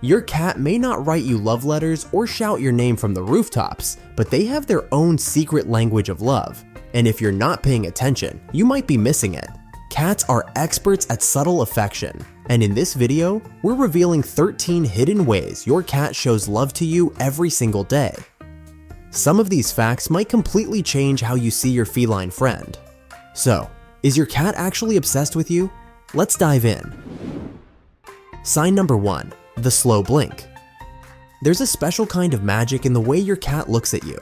Your cat may not write you love letters or shout your name from the rooftops, but they have their own secret language of love. And if you're not paying attention, you might be missing it. Cats are experts at subtle affection, and in this video, we're revealing 13 hidden ways your cat shows love to you every single day. Some of these facts might completely change how you see your feline friend. So, is your cat actually obsessed with you? Let's dive in. Sign number 1. The slow blink. There's a special kind of magic in the way your cat looks at you.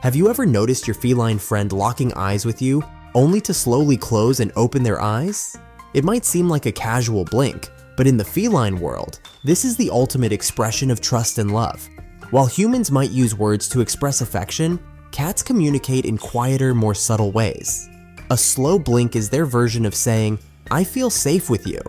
Have you ever noticed your feline friend locking eyes with you, only to slowly close and open their eyes? It might seem like a casual blink, but in the feline world, this is the ultimate expression of trust and love. While humans might use words to express affection, cats communicate in quieter, more subtle ways. A slow blink is their version of saying, "I feel safe with you."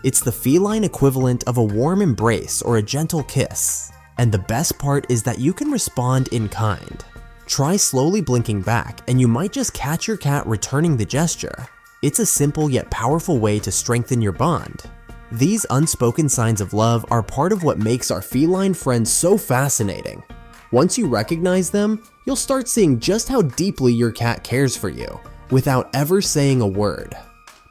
It's the feline equivalent of a warm embrace or a gentle kiss. And the best part is that you can respond in kind. Try slowly blinking back and you might just catch your cat returning the gesture. It's a simple yet powerful way to strengthen your bond. These unspoken signs of love are part of what makes our feline friends so fascinating. Once you recognize them, you'll start seeing just how deeply your cat cares for you, without ever saying a word.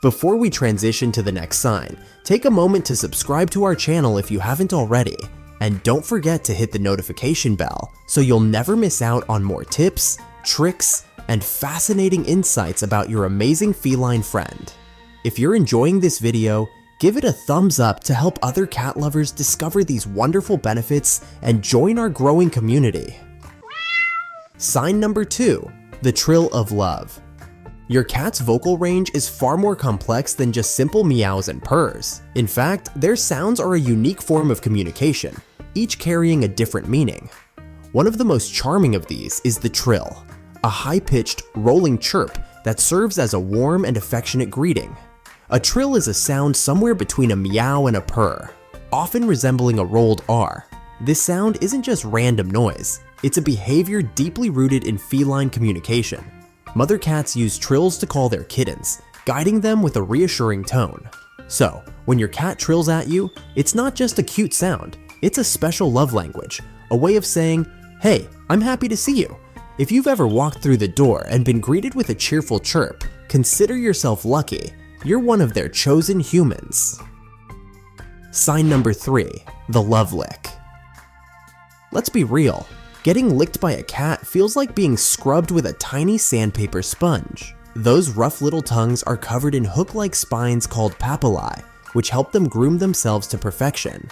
Before we transition to the next sign, take a moment to subscribe to our channel if you haven't already, and don't forget to hit the notification bell so you'll never miss out on more tips, tricks, and fascinating insights about your amazing feline friend. If you're enjoying this video, give it a thumbs up to help other cat lovers discover these wonderful benefits and join our growing community. Sign number 2, the trill of love. Your cat's vocal range is far more complex than just simple meows and purrs. In fact, their sounds are a unique form of communication, each carrying a different meaning. One of the most charming of these is the trill, a high-pitched, rolling chirp that serves as a warm and affectionate greeting. A trill is a sound somewhere between a meow and a purr, often resembling a rolled R. This sound isn't just random noise, it's a behavior deeply rooted in feline communication. Mother cats use trills to call their kittens, guiding them with a reassuring tone. So, when your cat trills at you, it's not just a cute sound, it's a special love language, a way of saying, "Hey, I'm happy to see you." If you've ever walked through the door and been greeted with a cheerful chirp, consider yourself lucky. You're one of their chosen humans. Sign number 3, the love lick. Let's be real. Getting licked by a cat feels like being scrubbed with a tiny sandpaper sponge. Those rough little tongues are covered in hook-like spines called papillae, which help them groom themselves to perfection.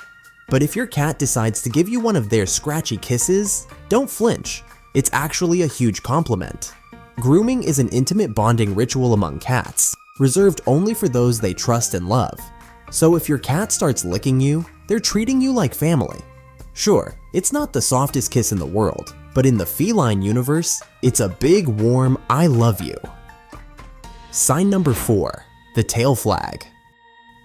But if your cat decides to give you one of their scratchy kisses, don't flinch. It's actually a huge compliment. Grooming is an intimate bonding ritual among cats, reserved only for those they trust and love. So if your cat starts licking you, they're treating you like family. Sure, it's not the softest kiss in the world, but in the feline universe, it's a big, warm "I love you." Sign number 4, the tail flag.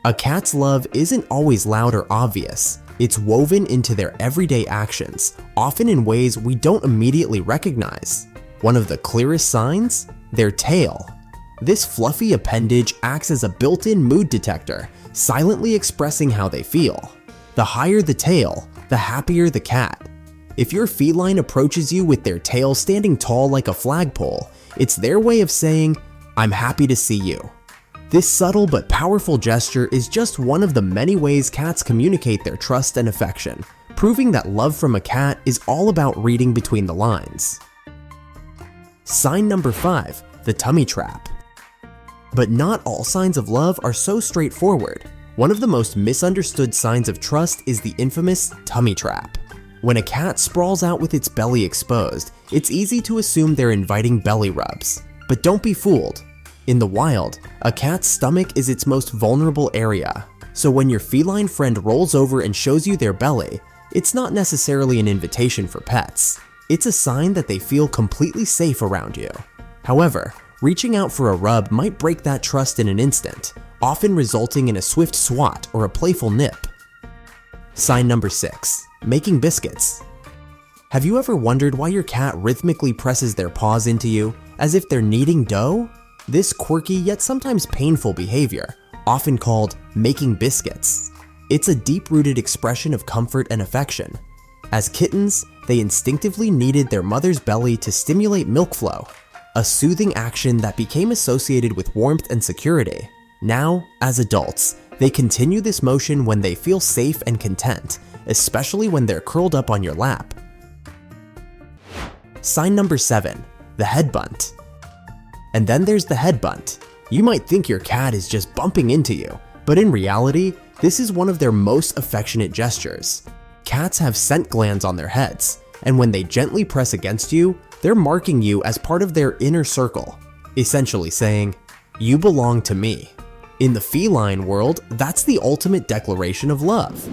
A cat's love isn't always loud or obvious. It's woven into their everyday actions, often in ways we don't immediately recognize. One of the clearest signs? Their tail. This fluffy appendage acts as a built-in mood detector, silently expressing how they feel. The higher the tail, the happier the cat. If your feline approaches you with their tail standing tall like a flagpole, it's their way of saying, "I'm happy to see you." This subtle but powerful gesture is just one of the many ways cats communicate their trust and affection, proving that love from a cat is all about reading between the lines. Sign number 5, the tummy trap. But not all signs of love are so straightforward. One of the most misunderstood signs of trust is the infamous tummy trap. When a cat sprawls out with its belly exposed, it's easy to assume they're inviting belly rubs. But don't be fooled. In the wild, a cat's stomach is its most vulnerable area. So when your feline friend rolls over and shows you their belly, it's not necessarily an invitation for pets. It's a sign that they feel completely safe around you. However, reaching out for a rub might break that trust in an instant, often resulting in a swift swat or a playful nip. Sign number 6, making biscuits. Have you ever wondered why your cat rhythmically presses their paws into you, as if they're kneading dough? This quirky yet sometimes painful behavior, often called making biscuits, It's a deep-rooted expression of comfort and affection. As kittens, they instinctively needed their mother's belly to stimulate milk flow, a soothing action that became associated with warmth and security. Now, as adults, they continue this motion when they feel safe and content, especially when they're curled up on your lap. Sign number 7, the headbutt. And then there's the headbutt. You might think your cat is just bumping into you, but in reality, this is one of their most affectionate gestures. Cats have scent glands on their heads, and when they gently press against you, they're marking you as part of their inner circle, essentially saying, "You belong to me." In the feline world, that's the ultimate declaration of love.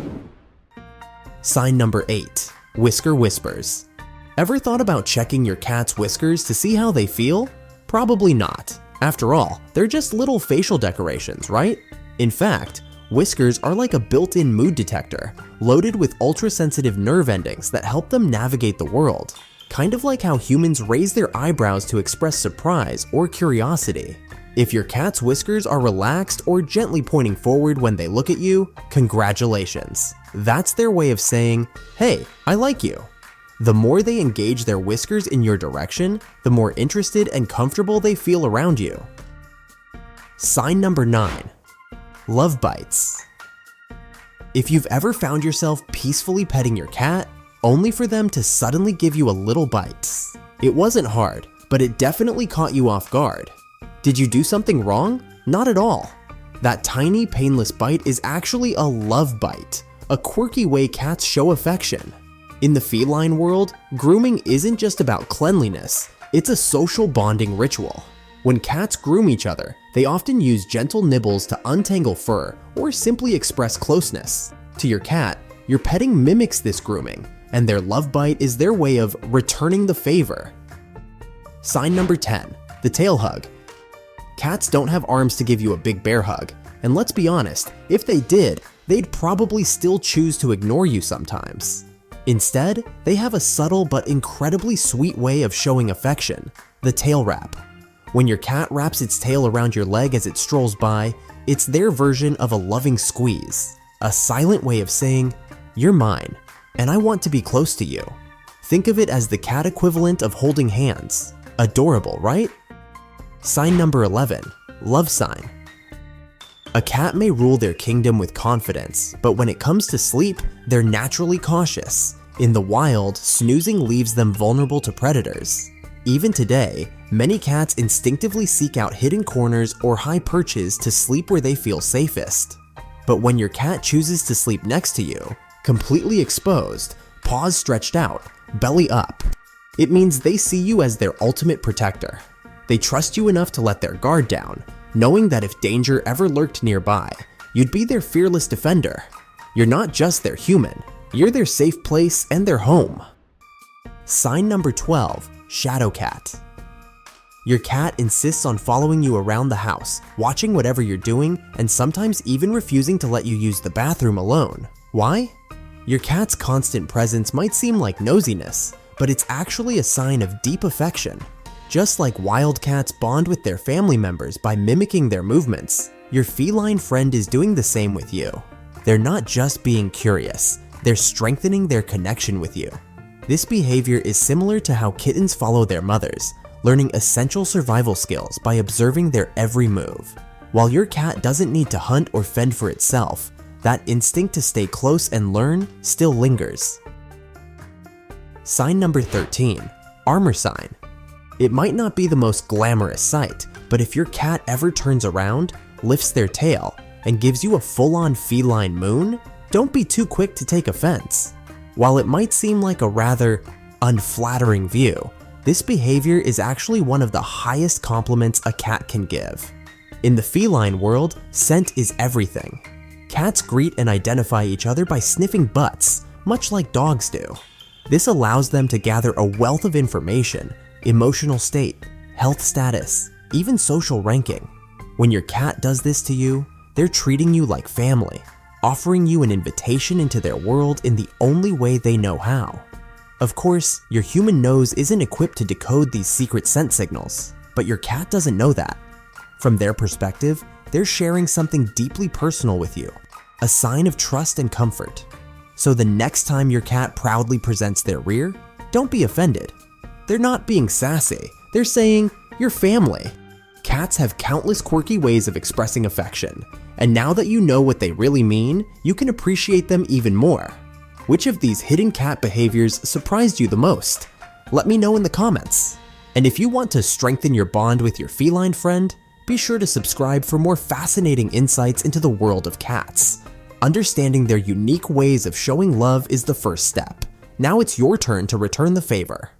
Sign number 8, whisker whispers. Ever thought about checking your cat's whiskers to see how they feel? Probably not. After all, they're just little facial decorations, right? In fact, whiskers are like a built-in mood detector, loaded with ultra-sensitive nerve endings that help them navigate the world. Kind of like how humans raise their eyebrows to express surprise or curiosity. If your cat's whiskers are relaxed or gently pointing forward when they look at you, congratulations. That's their way of saying, "Hey, I like you." The more they engage their whiskers in your direction, the more interested and comfortable they feel around you. Sign number 9, love bites. If you've ever found yourself peacefully petting your cat, only for them to suddenly give you a little bite, it wasn't hard, but it definitely caught you off guard. Did you do something wrong? Not at all. That tiny, painless bite is actually a love bite, a quirky way cats show affection. In the feline world, grooming isn't just about cleanliness, it's a social bonding ritual. When cats groom each other, they often use gentle nibbles to untangle fur or simply express closeness. To your cat, your petting mimics this grooming, and their love bite is their way of returning the favor. Sign number 10, the tail hug. Cats don't have arms to give you a big bear hug, and let's be honest, if they did, they'd probably still choose to ignore you sometimes. Instead, they have a subtle but incredibly sweet way of showing affection, the tail wrap. When your cat wraps its tail around your leg as it strolls by, it's their version of a loving squeeze, a silent way of saying, "You're mine, and I want to be close to you." Think of it as the cat equivalent of holding hands. Adorable, right? Sign number 11, love sign. A cat may rule their kingdom with confidence, but when it comes to sleep, they're naturally cautious. In the wild, snoozing leaves them vulnerable to predators. Even today, many cats instinctively seek out hidden corners or high perches to sleep where they feel safest. But when your cat chooses to sleep next to you, completely exposed, paws stretched out, belly up, it means they see you as their ultimate protector. They trust you enough to let their guard down, knowing that if danger ever lurked nearby, you'd be their fearless defender. You're not just their human, you're their safe place and their home. Sign number 12, shadow cat. Your cat insists on following you around the house, watching whatever you're doing, and sometimes even refusing to let you use the bathroom alone. Why? Your cat's constant presence might seem like nosiness, but it's actually a sign of deep affection. Just like wild cats bond with their family members by mimicking their movements, your feline friend is doing the same with you. They're not just being curious, they're strengthening their connection with you. This behavior is similar to how kittens follow their mothers, learning essential survival skills by observing their every move. While your cat doesn't need to hunt or fend for itself, that instinct to stay close and learn still lingers. Sign number 13, armor sign. It might not be the most glamorous sight, but if your cat ever turns around, lifts their tail, and gives you a full-on feline moon, don't be too quick to take offense. While it might seem like a rather unflattering view, this behavior is actually one of the highest compliments a cat can give. In the feline world, scent is everything. Cats greet and identify each other by sniffing butts, much like dogs do. This allows them to gather a wealth of information, emotional state, health status, even social ranking. When your cat does this to you, they're treating you like family, offering you an invitation into their world in the only way they know how. Of course, your human nose isn't equipped to decode these secret scent signals, but your cat doesn't know that. From their perspective, they're sharing something deeply personal with you. a sign of trust and comfort. So the next time your cat proudly presents their rear, don't be offended. They're not being sassy, they're saying, "You're family." Cats have countless quirky ways of expressing affection, and now that you know what they really mean, you can appreciate them even more. Which of these hidden cat behaviors surprised you the most? Let me know in the comments. And if you want to strengthen your bond with your feline friend, be sure to subscribe for more fascinating insights into the world of cats. Understanding their unique ways of showing love is the first step. Now it's your turn to return the favor.